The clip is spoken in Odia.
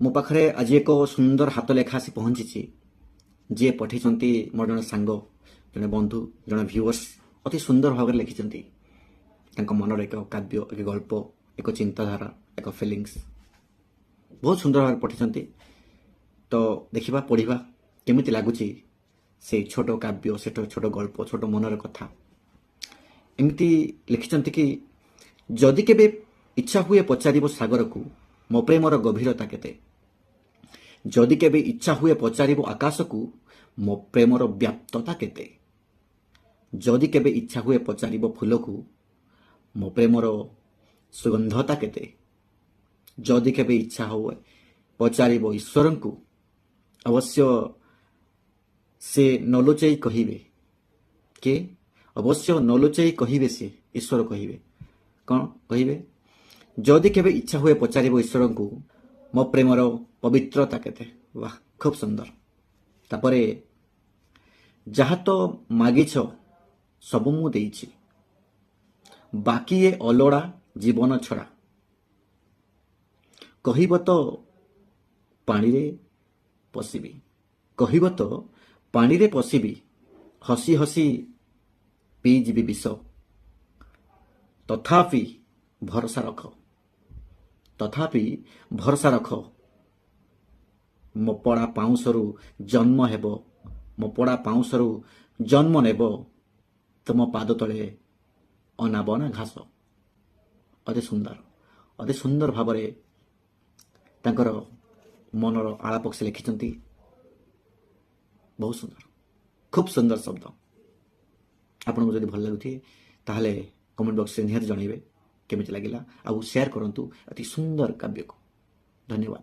ମୋ ପାଖରେ ଆଜି ଏକ ସୁନ୍ଦର ହାତ ଲେଖା ଆସି ପହଞ୍ଚିଛି। ଯିଏ ପଠାଇଛନ୍ତି ମୋର ଜଣେ ସାଙ୍ଗ, ଜଣେ ବନ୍ଧୁ, ଜଣେ ଭ୍ୟୁଅର୍ସ ଅତି ସୁନ୍ଦର ଭାବରେ ଲେଖିଛନ୍ତି ତାଙ୍କ ମନର ଏକ କାବ୍ୟ, ଏକ ଗଳ୍ପ, ଏକ ଚିନ୍ତାଧାରା, ଏକ ଫିଲିଙ୍ଗସ୍ ବହୁତ ସୁନ୍ଦର ଭାବରେ ପଠାଇଛନ୍ତି। ତ ଦେଖିବା, ପଢ଼ିବା କେମିତି ଲାଗୁଛି ସେଇ ଛୋଟ କାବ୍ୟ, ସେ ଛୋଟ ଗଳ୍ପ, ଛୋଟ ମନର କଥା। ଏମିତି ଲେଖିଛନ୍ତି କି, ଯଦି କେବେ ଇଚ୍ଛା ହୁଏ ପଚାରିବ ସାଗରକୁ ମୋ ପ୍ରେମର ଗଭୀରତା କେତେ, ଯଦି କେବେ ଇଚ୍ଛା ହୁଏ ପଚାରିବ ଆକାଶକୁ ମୋ ପ୍ରେମର ବ୍ୟାପ୍ତତା କେତେ, ଯଦି କେବେ ଇଚ୍ଛା ହୁଏ ପଚାରିବ ଫୁଲକୁ ମୋ ପ୍ରେମର ସୁଗନ୍ଧତା କେତେ, ଯଦି କେବେ ଇଚ୍ଛା ହୁଏ ପଚାରିବ ଈଶ୍ୱରଙ୍କୁ ଅବଶ୍ୟ ସେ ନଲୁଚେଇ କହିବେ। କିଏ? ଅବଶ୍ୟ ନଲୁଚେଇ କହିବେ, ସେ ଈଶ୍ୱର କହିବେ। କ'ଣ କହିବେ? ଯଦି କେବେ ଇଚ୍ଛା ହୁଏ ପଚାରିବ ଈଶ୍ୱରଙ୍କୁ ମୋ ପ୍ରେମର ପବିତ୍ରତା କେତେ। ବାଃ, ଖୁବ୍ ସୁନ୍ଦର। ତାପରେ, ଯାହା ତ ମାଗିଛ ସବୁ ମୁଁ ଦେଇଛି, ବାକି ଏ ଅଲୋଡ଼ା ଜୀବନ ଛଡ଼ା। କହିବ ତ ପାଣିରେ ପଶିବି, କହିବ ତ ପାଣିରେ ପଶିବି, ହସି ହସି ପିଇଯିବି ବିଷ। ତଥାପି ଭରସା ରଖ, ତଥାପି ଭରସା ରଖ, ମୋ ପଡ଼ା ପାଉଁଶରୁ ଜନ୍ମ ହେବ, ମୋ ପଡ଼ା ପାଉଁଶରୁ ଜନ୍ମ ନେବ ତୁମ ପାଦ ତଳେ ଅନାବନା ଘାସ। ଅତି ସୁନ୍ଦର, ଅତି ସୁନ୍ଦର ଭାବରେ ତାଙ୍କର ମନର ଆଳାପ ସେ ଲେଖିଛନ୍ତି। ବହୁତ ସୁନ୍ଦର, ଖୁବ୍ ସୁନ୍ଦର ଶବ୍ଦ। ଆପଣଙ୍କୁ ଯଦି ଭଲ ଲାଗୁଛି ତାହେଲେ କମେଣ୍ଟ ବକ୍ସରେ ନିହାତି ଜଣାଇବେ କେମିତି ଲାଗିଲା, ଆଉ ସେୟାର କରନ୍ତୁ ଅତି ସୁନ୍ଦର କାବ୍ୟକୁ। ଧନ୍ୟବାଦ।